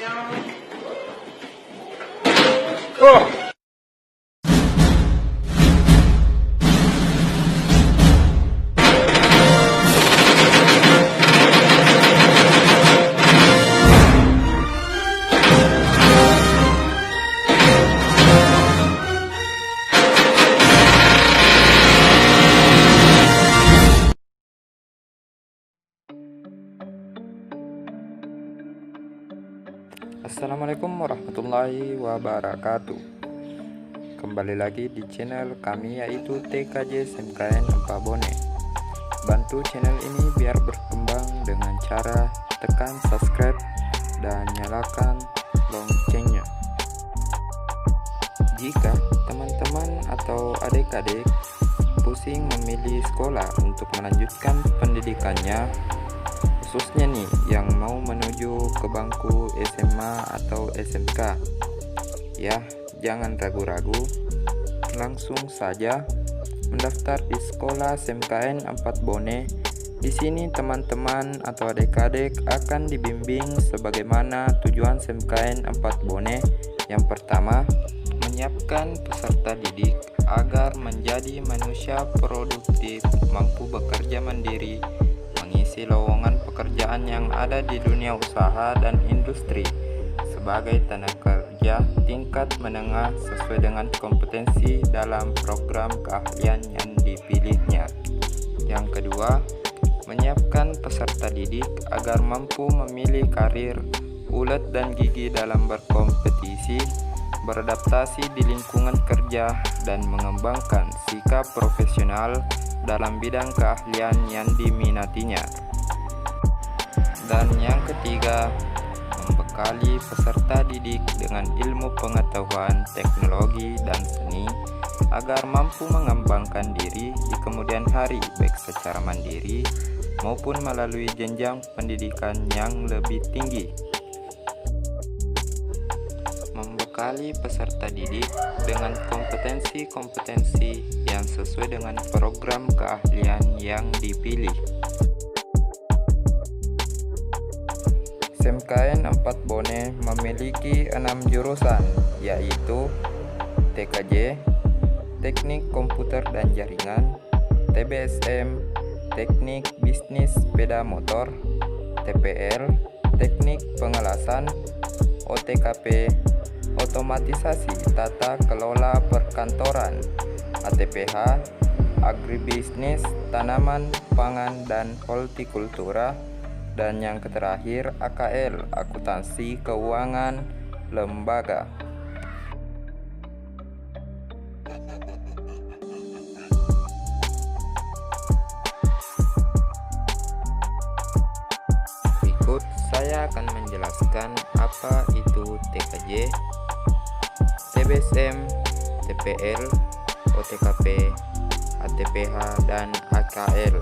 Oh. Assalamualaikum warahmatullahi wabarakatuh. Kembali lagi di channel kami, yaitu TKJ SMKN Empabone. Bantu channel ini biar berkembang dengan cara tekan subscribe dan nyalakan loncengnya. Jika teman-teman atau adik-adik pusing memilih sekolah untuk melanjutkan pendidikannya, khususnya nih yang mau menuju ke bangku SMA atau SMK, ya jangan ragu-ragu, langsung saja mendaftar di sekolah SMKN Empabone. Di sini teman-teman atau adik-adik akan dibimbing sebagaimana tujuan SMKN Empabone. Yang pertama, menyiapkan peserta didik agar menjadi manusia produktif, mampu bekerja mandiri, mengisi lowongan pekerjaan yang ada di dunia usaha dan industri sebagai tenaga kerja tingkat menengah sesuai dengan kompetensi dalam program keahlian yang dipilihnya. Yang kedua, menyiapkan peserta didik agar mampu memilih karir ulet dan gigih dalam berkompetisi, beradaptasi di lingkungan kerja, dan mengembangkan sikap profesional dalam bidang keahlian yang diminatinya. Dan yang ketiga, membekali peserta didik dengan ilmu pengetahuan, teknologi, dan seni agar mampu mengembangkan diri di kemudian hari, baik secara mandiri maupun melalui jenjang pendidikan yang lebih tinggi. Membekali peserta didik dengan kompetensi-kompetensi yang sesuai dengan program keahlian yang dipilih. SMKN Empabone memiliki 6 jurusan, yaitu TKJ, Teknik Komputer dan Jaringan, TBSM, Teknik Bisnis Sepeda Motor, TPL, Teknik Pengelasan, OTKP, Otomatisasi Tata Kelola Perkantoran, ATPH, Agribisnis, Tanaman Pangan dan Hortikultura, dan yang terakhir AKL, Akuntansi Keuangan Lembaga. Berikut saya akan menjelaskan apa itu TKJ, TBSM, TPL, OTKP, ATPH, dan AKL.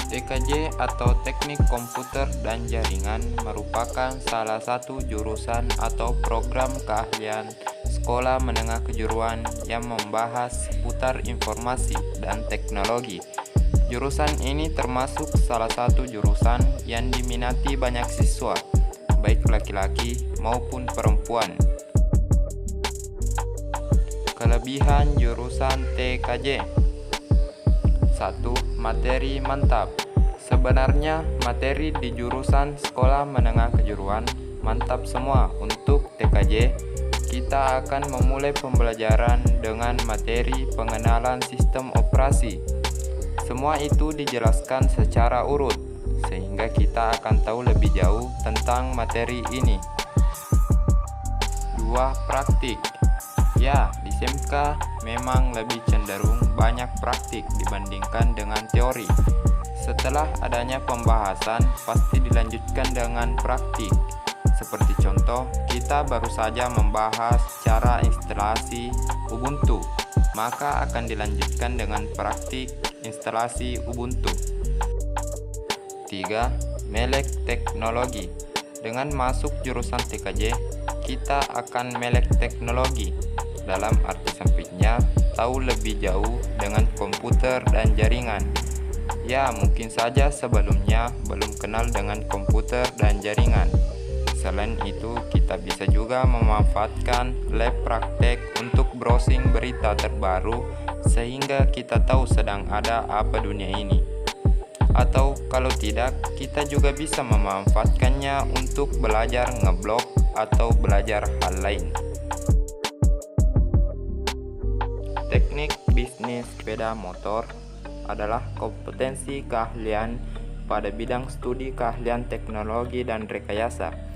TKJ atau Teknik Komputer dan Jaringan merupakan salah satu jurusan atau program keahlian sekolah menengah kejuruan yang membahas seputar informasi dan teknologi. Jurusan ini termasuk salah satu jurusan yang diminati banyak siswa, baik laki-laki maupun perempuan. Kelebihan jurusan TKJ: 1. Materi mantap. Sebenarnya materi di jurusan sekolah menengah kejuruan mantap semua. Untuk TKJ, kita akan memulai pembelajaran dengan materi pengenalan sistem operasi. Semua itu dijelaskan secara urut, sehingga kita akan tahu lebih jauh tentang materi ini. 2. Praktik. Ya, di SMK memang lebih cenderung banyak praktik dibandingkan dengan teori. Setelah adanya pembahasan, pasti dilanjutkan dengan praktik. Seperti contoh, kita baru saja membahas cara instalasi Ubuntu, maka akan dilanjutkan dengan praktik instalasi Ubuntu. 3. Melek teknologi. Dengan masuk jurusan TKJ, kita akan melek teknologi. Dalam arti sempitnya, tahu lebih jauh dengan komputer dan jaringan. Ya, mungkin saja sebelumnya belum kenal dengan komputer dan jaringan. Selain itu, kita bisa juga memanfaatkan lab praktek untuk browsing berita terbaru sehingga kita tahu sedang ada apa dunia ini. Atau kalau tidak, kita juga bisa memanfaatkannya untuk belajar ngeblog atau belajar hal lain. Teknik bisnis sepeda motor adalah kompetensi keahlian pada bidang studi keahlian teknologi dan rekayasa.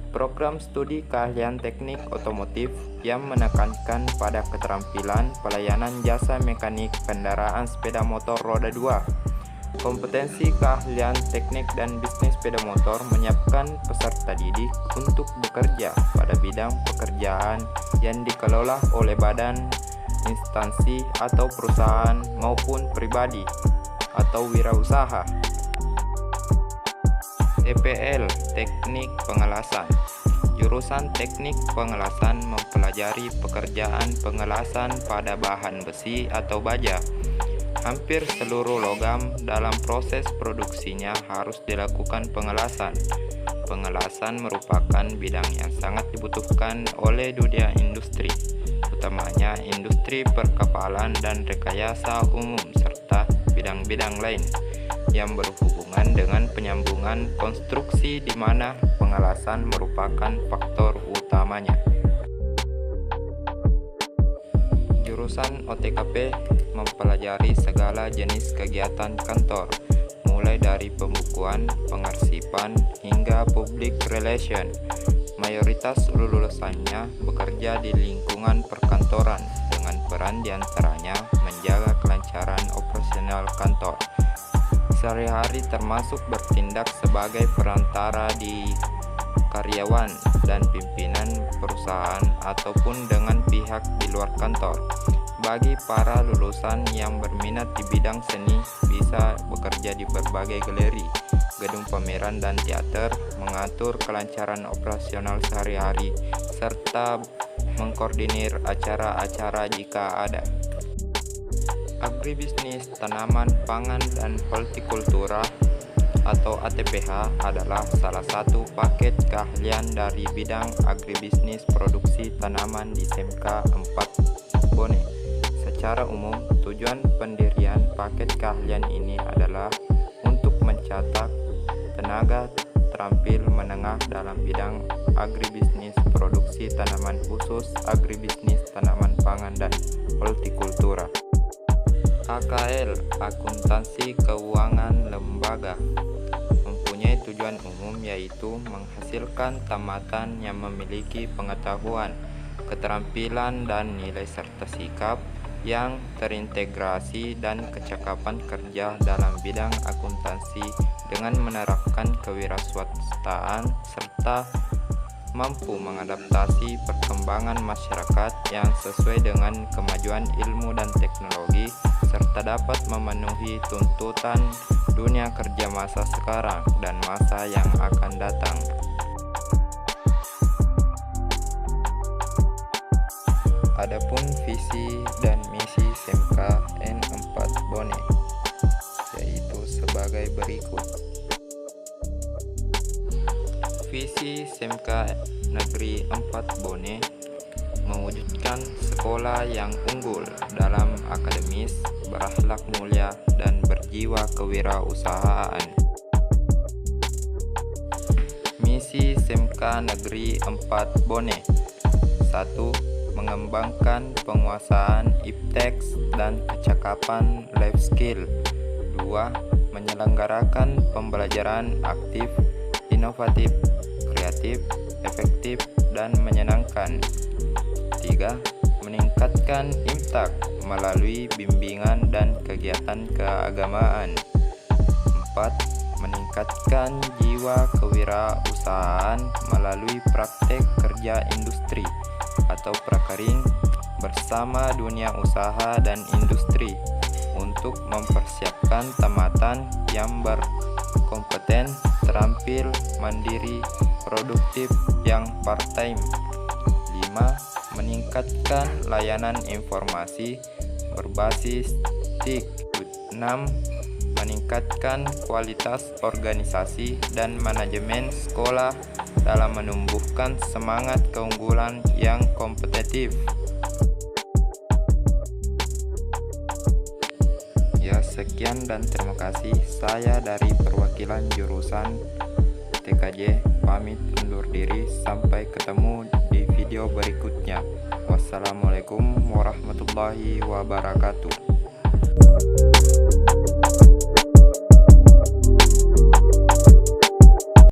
Program studi keahlian teknik otomotif yang menekankan pada keterampilan pelayanan jasa mekanik kendaraan sepeda motor roda 2. Kompetensi keahlian teknik dan bisnis sepeda motor menyiapkan peserta didik untuk bekerja pada bidang pekerjaan yang dikelola oleh badan, instansi atau perusahaan maupun pribadi atau wirausaha. TPL, Teknik Pengelasan. Jurusan Teknik Pengelasan mempelajari pekerjaan pengelasan pada bahan besi atau baja. Hampir seluruh logam dalam proses produksinya harus dilakukan pengelasan. Pengelasan merupakan bidang yang sangat dibutuhkan oleh dunia industri, utamanya industri perkapalan dan rekayasa umum serta bidang-bidang lain yang berhubungan dengan penyambungan konstruksi di mana pengelasan merupakan faktor utamanya. Jurusan OTKP mempelajari segala jenis kegiatan kantor, mulai dari pembukuan, pengarsipan, hingga public relation. Mayoritas lulusannya bekerja di lingkungan perkantoran dengan peran diantaranya menjaga kelancaran operasional kantor sehari-hari, termasuk bertindak sebagai perantara di karyawan dan pimpinan perusahaan ataupun dengan pihak di luar kantor. Bagi para lulusan yang berminat di bidang seni, bisa bekerja di berbagai galeri, gedung pameran dan teater, mengatur kelancaran operasional sehari-hari, serta mengkoordinir acara-acara jika ada. Agribisnis tanaman pangan dan hortikultura atau ATPH adalah salah satu paket keahlian dari bidang agribisnis produksi tanaman di SMK 4 Bone. Secara umum, tujuan pendirian paket keahlian ini adalah untuk mencetak tenaga terampil menengah dalam bidang agribisnis produksi tanaman khusus agribisnis tanaman pangan dan hortikultura. AKL, Akuntansi Keuangan Lembaga, mempunyai tujuan umum yaitu menghasilkan tamatan yang memiliki pengetahuan, keterampilan dan nilai serta sikap yang terintegrasi dan kecakapan kerja dalam bidang akuntansi dengan menerapkan kewirausahaan serta mampu mengadaptasi perkembangan masyarakat yang sesuai dengan kemajuan ilmu dan teknologi serta dapat memenuhi tuntutan dunia kerja masa sekarang dan masa yang akan datang. Adapun visi dan misi SMK N4 Bone yaitu sebagai berikut. Visi SMK Negeri 4 Bone mewujudkan sekolah yang unggul dalam akademis, berakhlak mulia, dan berjiwa kewirausahaan. Misi SMK Negeri 4 Bone: 1. Mengembangkan penguasaan iptek dan kecakapan life skill. 2. Menyelenggarakan pembelajaran aktif, inovatif, kreatif, efektif, dan menyenangkan. 3. Meningkatkan imtak melalui bimbingan dan kegiatan keagamaan. 4. Meningkatkan jiwa kewirausahaan melalui praktek kerja industri atau prakering bersama dunia usaha dan industri untuk mempersiapkan tamatan yang berkompeten, terampil, mandiri, produktif, yang part-time. 5. Meningkatkan layanan informasi berbasis TIK. 6. Meningkatkan meningkatkan kualitas organisasi dan manajemen sekolah dalam menumbuhkan semangat keunggulan yang kompetitif. Ya, sekian dan terima kasih. Saya dari perwakilan jurusan TKJ pamit undur diri. Sampai ketemu di video berikutnya. Wassalamualaikum warahmatullahi wabarakatuh.